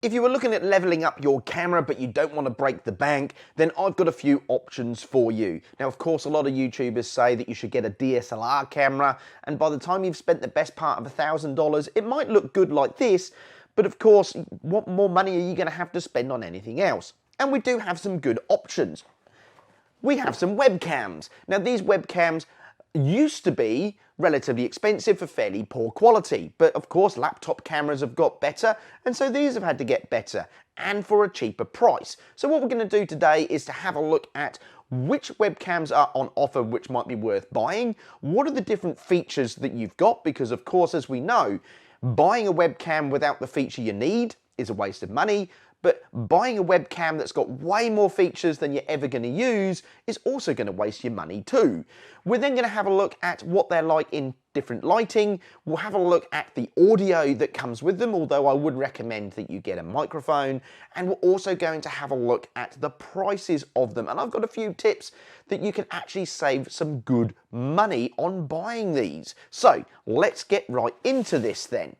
If you were looking at leveling up your camera but you don't want to break the bank, then I've got a few options for you. Now, of course, a lot of YouTubers say that you should get a DSLR camera, and by the time you've spent the best part of $1,000, it might look good like this, but of course, what more money are you going to have to spend on anything else? And we do have some good options. We have some webcams. Now, these webcams used to be relatively expensive for fairly poor quality, but of course laptop cameras have got better, and so these have had to get better and for a cheaper price. So what we're going to do today is to have a look at which webcams are on offer which might be worth buying, what are the different features that you've got, because of course, as we know, buying a webcam without the feature you need is a waste of money, but buying a webcam that's got way more features than you're ever going to use is also going to waste your money too. We're then going to have a look at what they're like in different lighting. We'll have a look at the audio that comes with them, although I would recommend that you get a microphone. And we're also going to have a look at the prices of them. And I've got a few tips that you can actually save some good money on buying these. So let's get right into this then.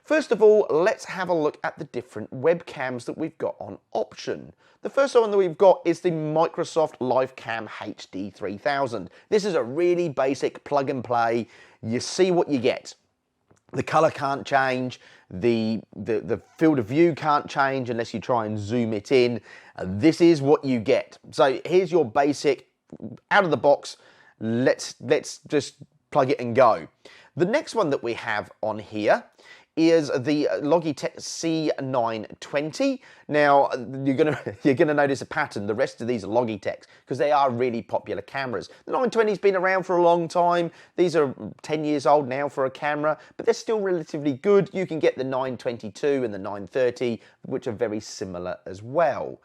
First of all, let's have a look at the different webcams that we've got on option. The first one that we've got is the Microsoft Lifecam HD-3000. This is a really basic plug and play. You see what you get. The color can't change, the field of view can't change unless you try and zoom it in. This is what you get. So here's your basic, out of the box, let's just plug it and go. The next one that we have on here is the Logitech C920. Now, you're gonna notice a pattern. The rest of these are Logitechs because they are really popular cameras. The 920's been around for a long time. These are 10 years old now for a camera, but they're still relatively good. You can get the 922 and the 930, which are very similar as well.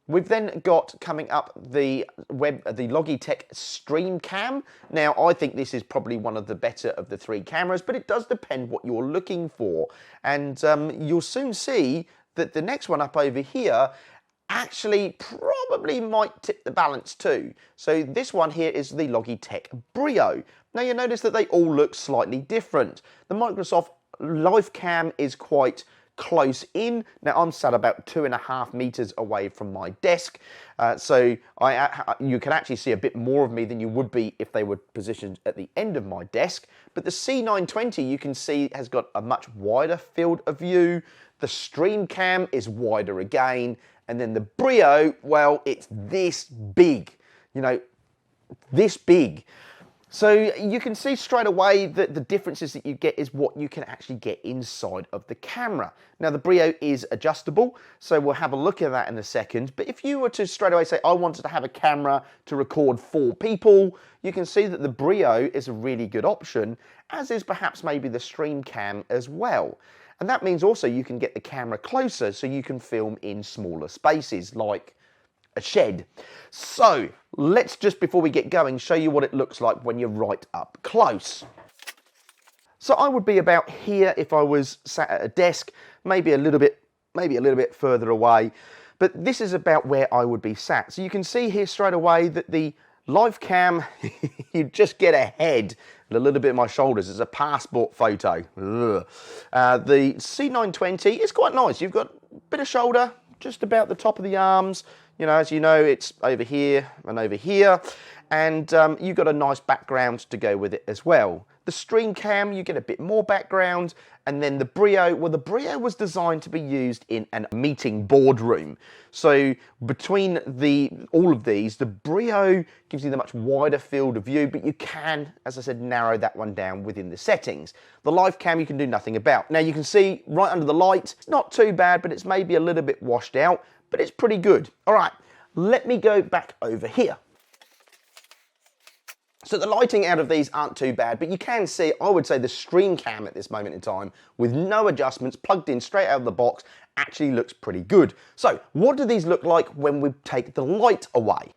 We've then got coming up the Logitech StreamCam. Now, I think this is probably one of the better of the three cameras, but it does depend what you're looking for. And you'll soon see that the next one up over here actually probably might tip the balance too. So this one here is the Logitech Brio. Now, you notice that they all look slightly different. The Microsoft Lifecam is quite close in. Now I'm sat about 2.5 meters away from my desk, so you can actually see a bit more of me than you would be if they were positioned at the end of my desk. But the C920, you can see, has got a much wider field of view. The StreamCam is wider again, and then the Brio, well, it's this big, you know, this big. So you can see straight away that the differences that you get is what you can actually get inside of the camera. Now the Brio is adjustable, so we'll have a look at that in a second. But if you were to straight away say, I wanted to have a camera to record 4 people, you can see that the Brio is a really good option, as is perhaps maybe the StreamCam as well. And that means also you can get the camera closer so you can film in smaller spaces like a shed. So let's just, before we get going, show you what it looks like when you're right up close. So I would be about here if I was sat at a desk, maybe a little bit further away, but this is about where I would be sat. So you can see here straight away that the Lifecam, you just get a head and a little bit of my shoulders. It's a passport photo. The C920 is quite nice. You've got a bit of shoulder, just about the top of the arms. You know, as you know, it's over here and over here, and you've got a nice background to go with it as well. The StreamCam, you get a bit more background, and then the Brio, well, the Brio was designed to be used in a meeting boardroom. So between all of these, the Brio gives you the much wider field of view, but you can, as I said, narrow that one down within the settings. The Lifecam you can do nothing about. Now you can see right under the light, it's not too bad, but it's maybe a little bit washed out, but it's pretty good. All right, let me go back over here. So the lighting out of these aren't too bad, but you can see, I would say the StreamCam at this moment in time, with no adjustments, plugged in straight out of the box, actually looks pretty good. So what do these look like when we take the light away?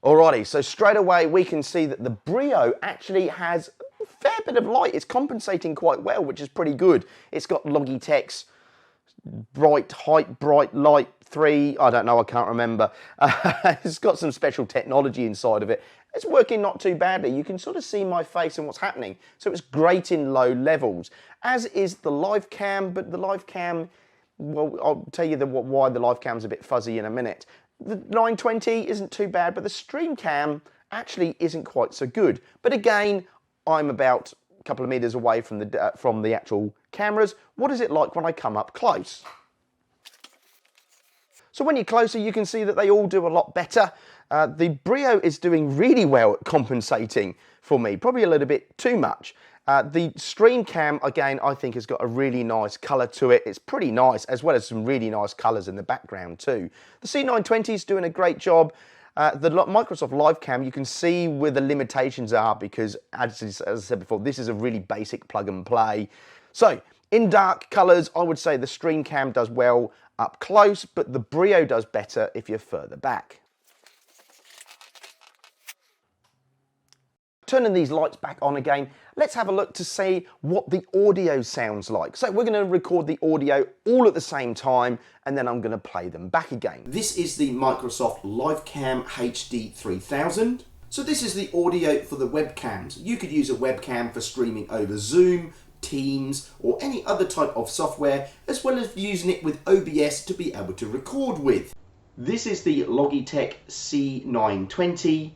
Alrighty, so straight away we can see that the Brio actually has a fair bit of light. It's compensating quite well, which is pretty good. It's got Logitech's bright light 3, I don't know, I can't remember. It's got some special technology inside of it. It's working not too badly. You can sort of see my face and what's happening. So it's great in low levels, as is the Lifecam, but the Lifecam, well, I'll tell you why the Lifecam's a bit fuzzy in a minute. The 920 isn't too bad, but the StreamCam actually isn't quite so good. But again, I'm about a couple of meters away from the actual cameras. What is it like when I come up close? So when you're closer, you can see that they all do a lot better. The Brio is doing really well at compensating for me, probably a little bit too much. The StreamCam, again, I think has got a really nice colour to it. It's pretty nice, as well as some really nice colours in the background too. The C920 is doing a great job. The Microsoft Lifecam, you can see where the limitations are because, as I said before, this is a really basic plug and play. So, in dark colours, I would say the StreamCam does well up close, but the Brio does better if you're further back. Turning these lights back on again, let's have a look to see what the audio sounds like. So we're going to record the audio all at the same time, and then I'm going to play them back again. This is the Microsoft Lifecam HD-3000. So this is the audio for the webcams. You could use a webcam for streaming over Zoom, Teams, or any other type of software, as well as using it with OBS to be able to record with. This is the Logitech C920.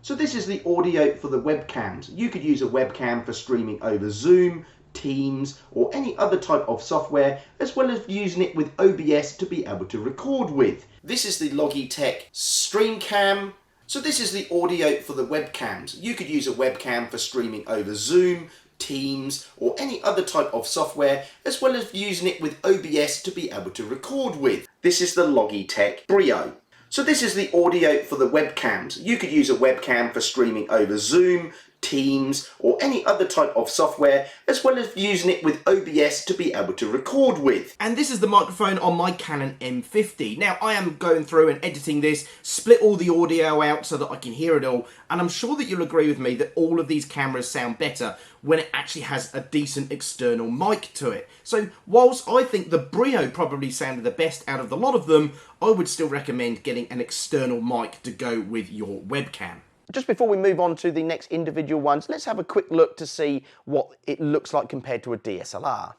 So this is the audio for the webcams. You could use a webcam for streaming over Zoom, Teams, or any other type of software, as well as using it with OBS to be able to record with. This is the Logitech StreamCam. So this is the audio for the webcams. You could use a webcam for streaming over Zoom, Teams, or any other type of software, as well as using it with OBS to be able to record with. This is the Logitech Brio. So this is the audio for the webcams. You could use a webcam for streaming over Zoom, Teams, or any other type of software, as well as using it with OBS to be able to record with. And this is the microphone on my Canon M50. Now, I am going through and editing this, split all the audio out so that I can hear it all, and I'm sure that you'll agree with me that all of these cameras sound better when it actually has a decent external mic to it. So, whilst I think the Brio probably sounded the best out of the lot of them, I would still recommend getting an external mic to go with your webcam. Just before we move on to the next individual ones, let's have a quick look to see what it looks like compared to a DSLR.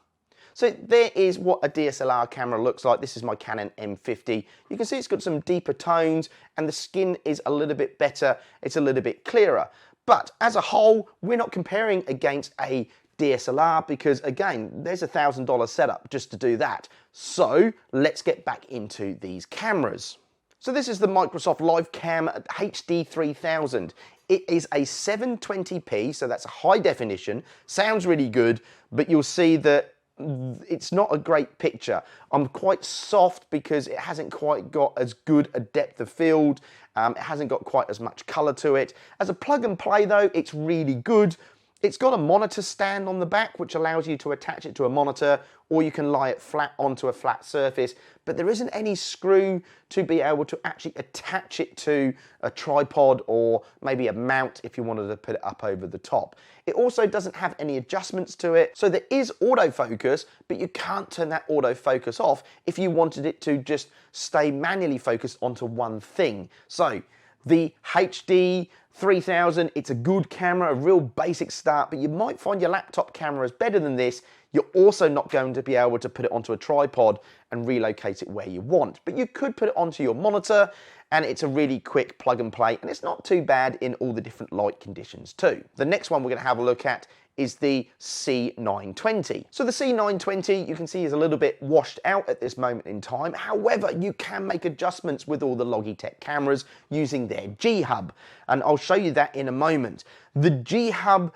So there is what a DSLR camera looks like. This is my Canon M50. You can see it's got some deeper tones and the skin is a little bit better. It's a little bit clearer. But as a whole, we're not comparing against a DSLR because, again, there's a $1,000 setup just to do that. So let's get back into these cameras. So this is the Microsoft Lifecam HD-3000. It is a 720p, so that's a high definition. Sounds really good, but you'll see that it's not a great picture. I'm quite soft because it hasn't quite got as good a depth of field. It hasn't got quite as much color to it. As a plug and play though, it's really good. It's got a monitor stand on the back, which allows you to attach it to a monitor, or you can lie it flat onto a flat surface, but there isn't any screw to be able to actually attach it to a tripod or maybe a mount if you wanted to put it up over the top. It also doesn't have any adjustments to it, so there is autofocus, but you can't turn that autofocus off if you wanted it to just stay manually focused onto one thing. So the HD-3000, it's a good camera, a real basic start, but you might find your laptop camera is better than this. You're also not going to be able to put it onto a tripod and relocate it where you want, but you could put it onto your monitor, and it's a really quick plug and play, and it's not too bad in all the different light conditions too. The next one we're going to have a look at is the C920. So the C920, you can see, is a little bit washed out at this moment in time. However, you can make adjustments with all the Logitech cameras using their G Hub, and I'll show you that in a moment. The G Hub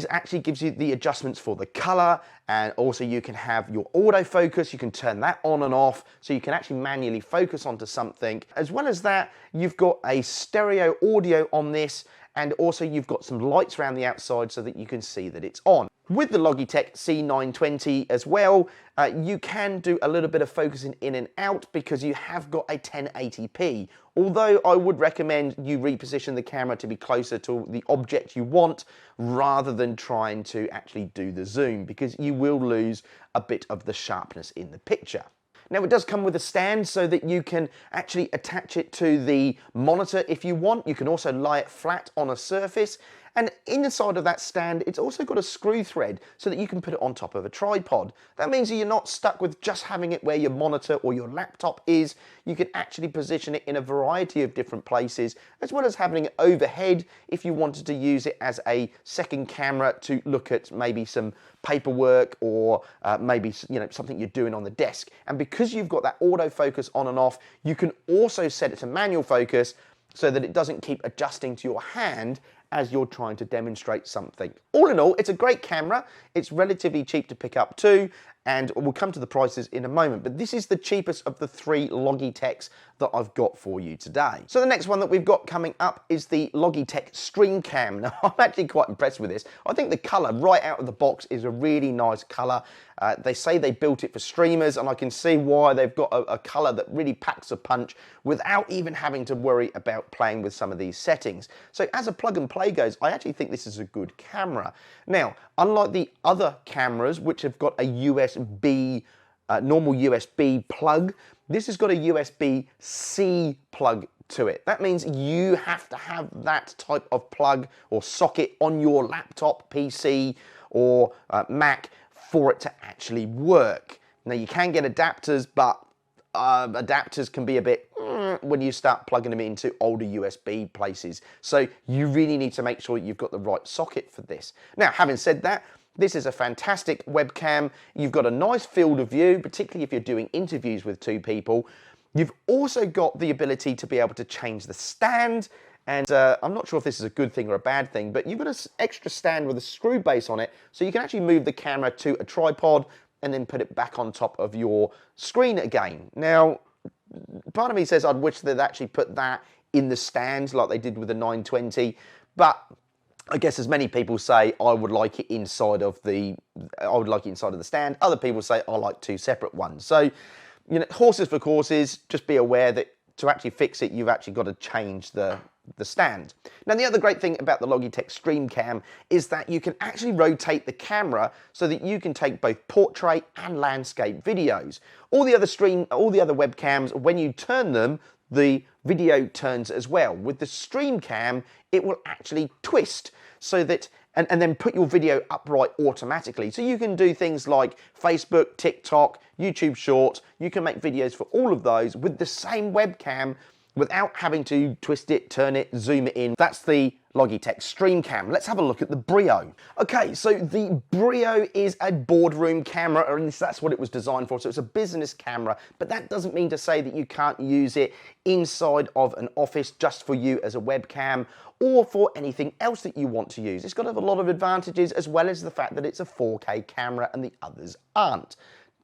actually gives you the adjustments for the color, and also you can have your autofocus. You can turn that on and off, so you can actually manually focus onto something. As well as that, you've got a stereo audio on this, and also you've got some lights around the outside so that you can see that it's on. With the Logitech C920 as well, you can do a little bit of focusing in and out because you have got a 1080p. Although I would recommend you reposition the camera to be closer to the object you want rather than trying to actually do the zoom, because you will lose a bit of the sharpness in the picture. Now it does come with a stand so that you can actually attach it to the monitor if you want. You can also lie it flat on a surface. And inside of that stand, it's also got a screw thread so that you can put it on top of a tripod. That means that you're not stuck with just having it where your monitor or your laptop is. You can actually position it in a variety of different places, as well as having it overhead if you wanted to use it as a second camera to look at maybe some paperwork or maybe something you're doing on the desk. And because you've got that autofocus on and off, you can also set it to manual focus so that it doesn't keep adjusting to your hand as you're trying to demonstrate something. All in all, it's a great camera. It's relatively cheap to pick up too, and we'll come to the prices in a moment, but this is the cheapest of the 3 Logitechs that I've got for you today. So the next one that we've got coming up is the Logitech StreamCam. Now, I'm actually quite impressed with this. I think the color right out of the box is a really nice color. They say they built it for streamers, and I can see why they've got a color that really packs a punch without even having to worry about playing with some of these settings. So as a plug and play goes, I actually think this is a good camera. Now, unlike the other cameras, which have got a USB, normal USB plug, this has got a USB-C plug to it. That means you have to have that type of plug or socket on your laptop, PC, or Mac for it to actually work. Now you can get adapters, but adapters can be a bit when you start plugging them into older USB places. So you really need to make sure you've got the right socket for this. Now, having said that, this is a fantastic webcam. You've got a nice field of view, particularly if you're doing interviews with 2 people. You've also got the ability to be able to change the stand. And I'm not sure if this is a good thing or a bad thing, but you've got an extra stand with a screw base on it, so you can actually move the camera to a tripod and then put it back on top of your screen again. Now, part of me says I'd wish they'd actually put that in the stand like they did with the 920, but I guess as many people say, I would like it inside of the stand. Other people say I like 2 separate ones. So, horses for courses. Just be aware that to actually fix it, you've actually got to change the stand. Now, the other great thing about the Logitech StreamCam is that you can actually rotate the camera so that you can take both portrait and landscape videos. All the other webcams, when you turn them, the video turns as well. With the StreamCam, it will actually twist so that and then put your video upright automatically. So you can do things like Facebook, TikTok, YouTube Shorts. You can make videos for all of those with the same webcam without having to twist it, turn it, zoom it in. That's the Logitech StreamCam. Let's have a look at the Brio. Okay, so the Brio is a boardroom camera, or at least that's what it was designed for. So it's a business camera, but that doesn't mean to say that you can't use it inside of an office just for you as a webcam or for anything else that you want to use. It's got a lot of advantages, as well as the fact that it's a 4K camera and the others aren't.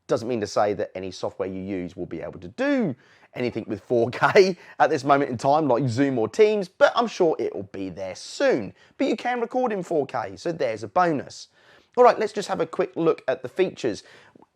Doesn't mean to say that any software you use will be able to do anything with 4K at this moment in time, like Zoom or Teams, but I'm sure it will be there soon. But you can record in 4K, so there's a bonus. All right, let's just have a quick look at the features.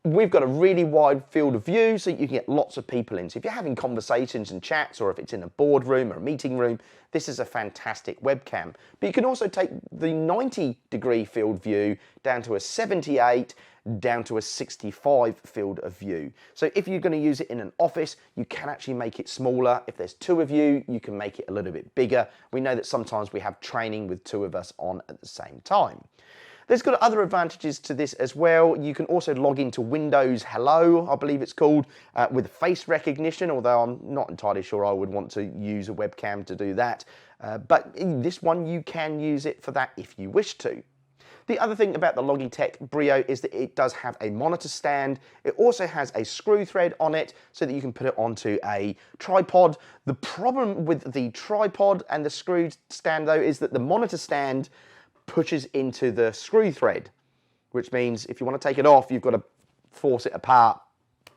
We've got a really wide field of view, so you can get lots of people in. So if you're having conversations and chats, or if it's in a boardroom or a meeting room, this is a fantastic webcam. But you can also take the 90-degree field view down to a 78, down to a 65 field of view. So if you're going to use it in an office, you can actually make it smaller. If there's 2 of you, you can make it a little bit bigger. We know that sometimes we have training with 2 of us on at the same time. There's got other advantages to this as well. You can also log into Windows Hello, I believe it's called, with face recognition, although I'm not entirely sure I would want to use a webcam to do that. But in this one, you can use it for that if you wish to. The other thing about the Logitech Brio is that it does have a monitor stand. It also has a screw thread on it so that you can put it onto a tripod. The problem with the tripod and the screw stand, though, is that the monitor stand pushes into the screw thread, which means if you want to take it off, you've got to force it apart,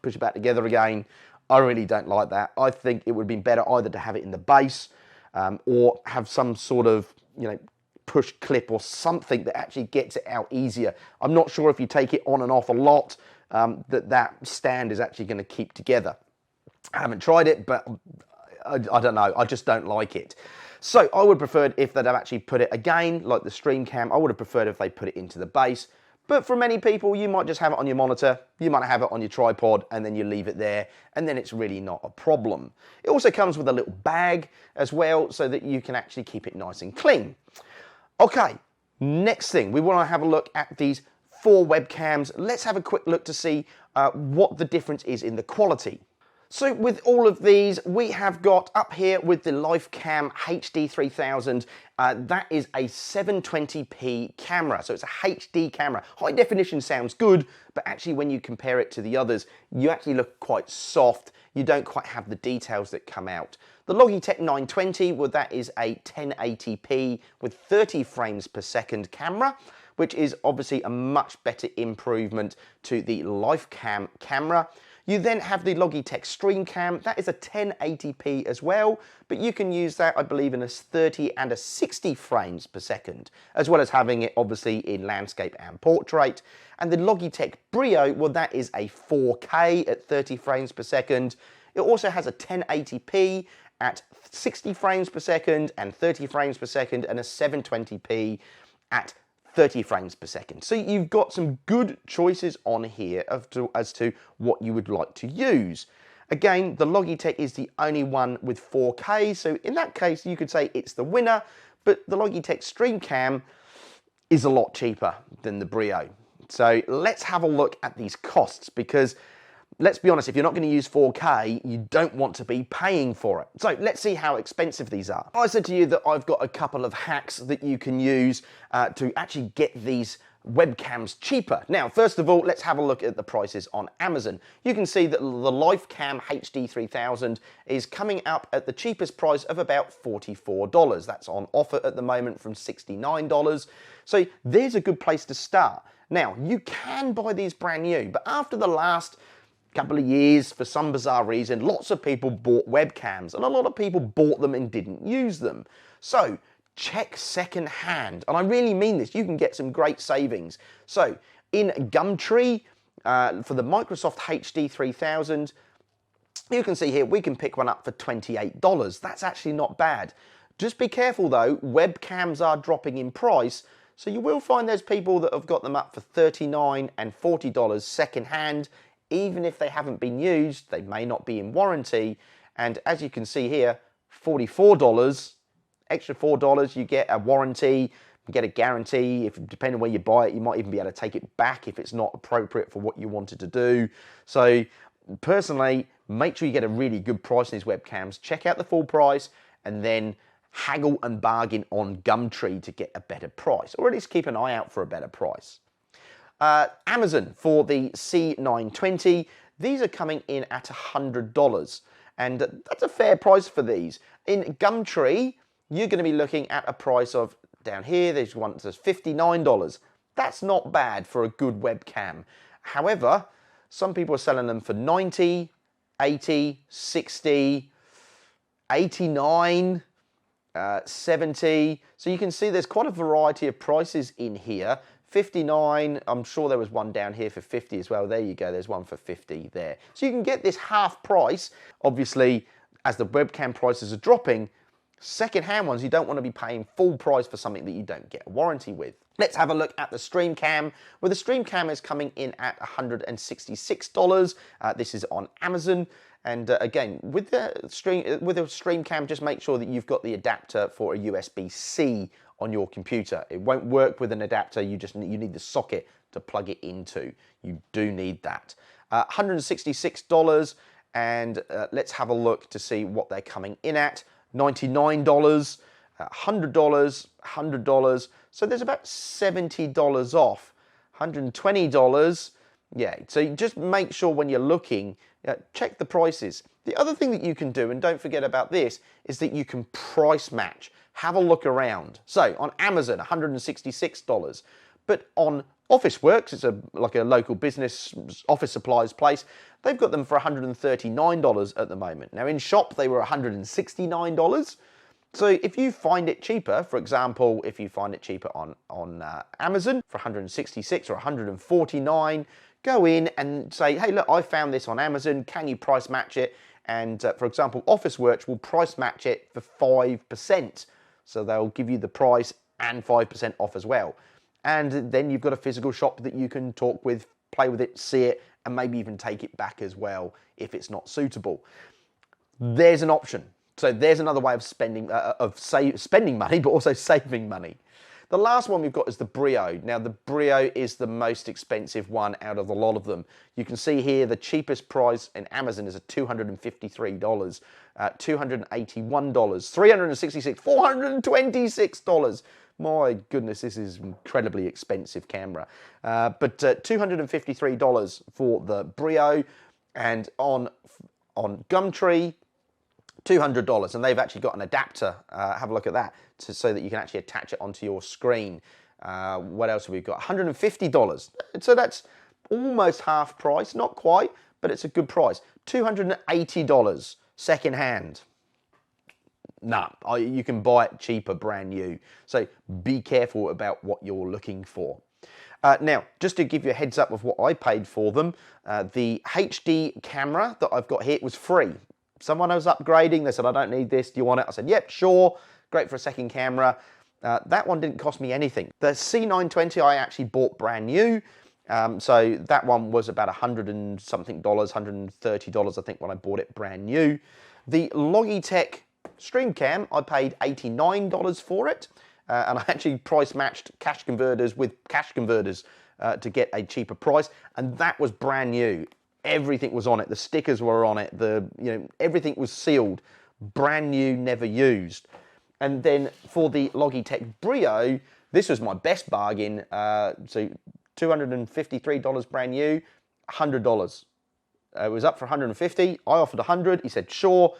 push it back together again. I really don't like that. I think it would be better either to have it in the base or have some sort of, push clip or something that actually gets it out easier. I'm not sure if you take it on and off a lot, that stand is actually going to keep together. I haven't tried it, but I don't know. I just don't like it. So I would prefer if they'd have actually put it again, like the StreamCam, I would have preferred if they put it into the base. But for many people, you might just have it on your monitor, you might have it on your tripod, and then you leave it there, and then it's really not a problem. It also comes with a little bag as well, so that you can actually keep it nice and clean. Okay, next thing, we want to have a look at these 4 webcams. Let's have a quick look to see what the difference is in the quality. So with all of these, we have got up here with the Lifecam HD-3000, that is a 720p camera, so it's a HD camera. High definition sounds good, but actually when you compare it to the others, you actually look quite soft. You don't quite have the details that come out. The Logitech 920, well, that is a 1080p with 30 frames per second camera, which is obviously a much better improvement to the Lifecam camera. You then have the Logitech StreamCam, that is a 1080p as well, but you can use that, I believe, in a 30 and a 60 frames per second, as well as having it obviously in landscape and portrait. And the Logitech Brio, well, that is a 4K at 30 frames per second. It also has a 1080p at 60 frames per second and 30 frames per second, and a 720p at 30 frames per second. So you've got some good choices on here as to what you would like to use. Again, the Logitech is the only one with 4K, so in that case you could say it's the winner, but the Logitech StreamCam is a lot cheaper than the Brio. So let's have a look at these costs, because let's be honest, if you're not going to use 4K, you don't want to be paying for it. So let's see how expensive these are. I said to you that I've got a couple of hacks that you can use to actually get these webcams cheaper. Now, first of all, let's have a look at the prices on Amazon. You can see that the Lifecam HD-3000 is coming up at the cheapest price of about $44. That's on offer at the moment from $69. So there's a good place to start. Now, you can buy these brand new, but after the last couple of years, for some bizarre reason, lots of people bought webcams, and a lot of people bought them and didn't use them. So check second hand, and I really mean this. You can get some great savings. So in Gumtree, for the Microsoft HD-3000, you can see here we can pick one up for $28. That's actually not bad. Just be careful though, webcams are dropping in price, so you will find there's people that have got them up for $39 and $40 second hand. Even if they haven't been used, they may not be in warranty. And as you can see here, $44, extra $4, you get a warranty, you get a guarantee. If depending on where you buy it, you might even be able to take it back if it's not appropriate for what you wanted to do. So personally, make sure you get a really good price on these webcams. Check out the full price and then haggle and bargain on Gumtree to get a better price, or at least keep an eye out for a better price. Amazon for the C920, these are coming in at $100, and that's a fair price for these. In Gumtree, you're going to be looking at a price of, down here, there's one that says $59. That's not bad for a good webcam. However, some people are selling them for $90, $80, $60, $89, $70. So you can see there's quite a variety of prices in here. $59, I'm sure there was one down here for $50 as well. There you go, there's one for $50 there. So you can get this half price. Obviously, as the webcam prices are dropping, second-hand ones, you don't want to be paying full price for something that you don't get a warranty with. Let's have a look at the StreamCam. Well, the StreamCam is coming in at $166. This is on Amazon. And again, with the StreamCam, just make sure that you've got the adapter for a USB-C on your computer. It won't work with an adapter. You need the socket to plug it into. You do need that. $166, and let's have a look to see what they're coming in at. $99, $100, $100. So there's about $70 off. $120. Yeah, so just make sure when you're looking, check the prices. The other thing that you can do, and don't forget about this, is that you can price match. Have a look around. So on Amazon, $166. But on Officeworks, it's like a local business office supplies place, they've got them for $139 at the moment. Now in shop, they were $169. So if you find it cheaper, for example, if you find it cheaper on Amazon for $166 or $149, go in and say, hey, look, I found this on Amazon. Can you price match it? And for example, Officeworks will price match it for 5%. So they'll give you the price and 5% off as well. And then you've got a physical shop that you can talk with, play with it, see it, and maybe even take it back as well if it's not suitable. There's an option. So there's another way of spending money, but also saving money. The last one we've got is the Brio. Now the Brio is the most expensive one out of a lot of them. You can see here the cheapest price in Amazon is at $253, $281, $366, $426. My goodness, this is incredibly expensive camera. But $253 for the Brio, and on Gumtree, $200, and they've actually got an adapter. Have a look at that, so that you can actually attach it onto your screen. What else have we got? $150. So that's almost half price, not quite, but it's a good price. $280 second hand. Nah, you can buy it cheaper, brand new. So be careful about what you're looking for. Now, just to give you a heads up of what I paid for them, the HD camera that I've got here was free. Someone was upgrading, they said, I don't need this, do you want it? I said, yep, sure, great for a second camera. That one didn't cost me anything. The C920 I actually bought brand new, so that one was about $100 and something, $130 I think when I bought it brand new. The Logitech StreamCam, I paid $89 for it, and I actually price matched cash converters with cash converters to get a cheaper price, and that was brand new. Everything was on it. The stickers were on it. Everything was sealed, brand new, never used. And then for the Logitech Brio, this was my best bargain. So $253 brand new, $100. It was up for $150. I offered $100. He said sure.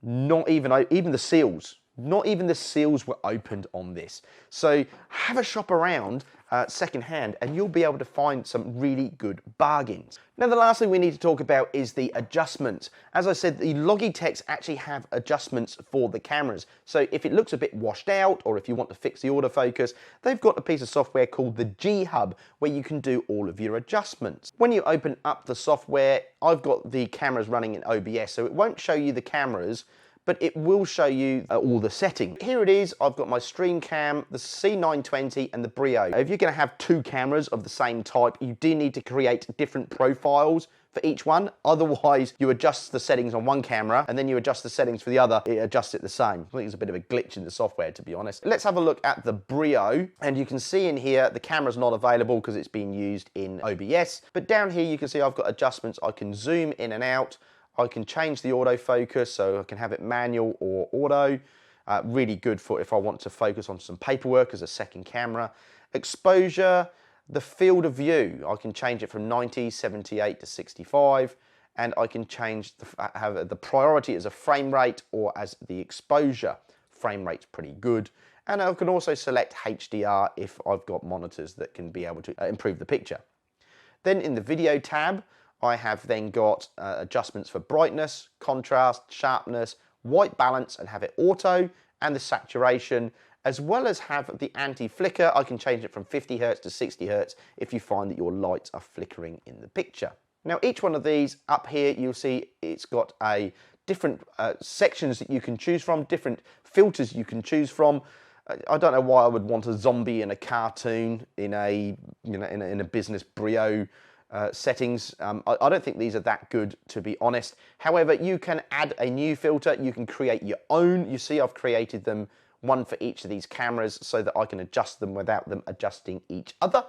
Not even the seals. Not even the seals were opened on this. So have a shop around secondhand and you'll be able to find some really good bargains. Now the last thing we need to talk about is the adjustments. As I said, the Logitechs actually have adjustments for the cameras. So if it looks a bit washed out, or if you want to fix the autofocus, they've got a piece of software called the G Hub where you can do all of your adjustments. When you open up the software, I've got the cameras running in OBS, so it won't show you the cameras, but it will show you all the settings. Here it is, I've got my StreamCam, the C920 and the Brio. If you're gonna have two cameras of the same type, you do need to create different profiles for each one. Otherwise, you adjust the settings on one camera and then you adjust the settings for the other, it adjusts it the same. I think there's a bit of a glitch in the software, to be honest. Let's have a look at the Brio, and you can see in here, the camera's not available because it's being used in OBS, but down here you can see I've got adjustments. I can zoom in and out. I can change the autofocus, so I can have it manual or auto. Really good for if I want to focus on some paperwork as a second camera. Exposure, the field of view, I can change it from 90, 78 to 65, and I can change have the priority as a frame rate or as the exposure. Frame rate's pretty good. And I can also select HDR if I've got monitors that can be able to improve the picture. Then in the video tab, I have then got adjustments for brightness, contrast, sharpness, white balance, and have it auto, and the saturation, as well as have the anti-flicker. I can change it from 50 Hz to 60 Hz if you find that your lights are flickering in the picture. Now each one of these up here, you'll see it's got a different sections that you can choose from, different filters you can choose from. I don't know why I would want a zombie in a cartoon in a in a business Brio settings. I don't think these are that good, to be honest. However, you can add a new filter, you can create your own. You see I've created them, one for each of these cameras, so that I can adjust them without them adjusting each other.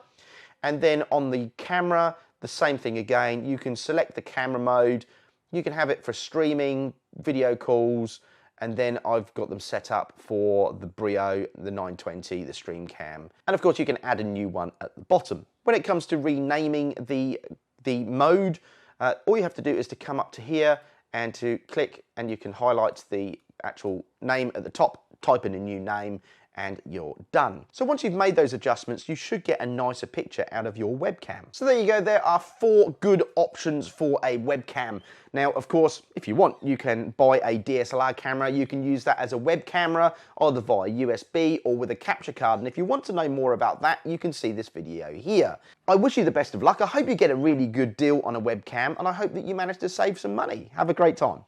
And then on the camera, the same thing again. You can select the camera mode, you can have it for streaming, video calls, and then I've got them set up for the Brio, the 920, the StreamCam. And of course you can add a new one at the bottom. When it comes to renaming the mode, all you have to do is to come up to here and to click, and you can highlight the actual name at the top, type in a new name, and you're done. So once you've made those adjustments, you should get a nicer picture out of your webcam. So there you go, there are 4 good options for a webcam. Now, of course, if you want, you can buy a DSLR camera. You can use that as a web camera, either via USB or with a capture card. And if you want to know more about that, you can see this video here. I wish you the best of luck. I hope you get a really good deal on a webcam, and I hope that you manage to save some money. Have a great time.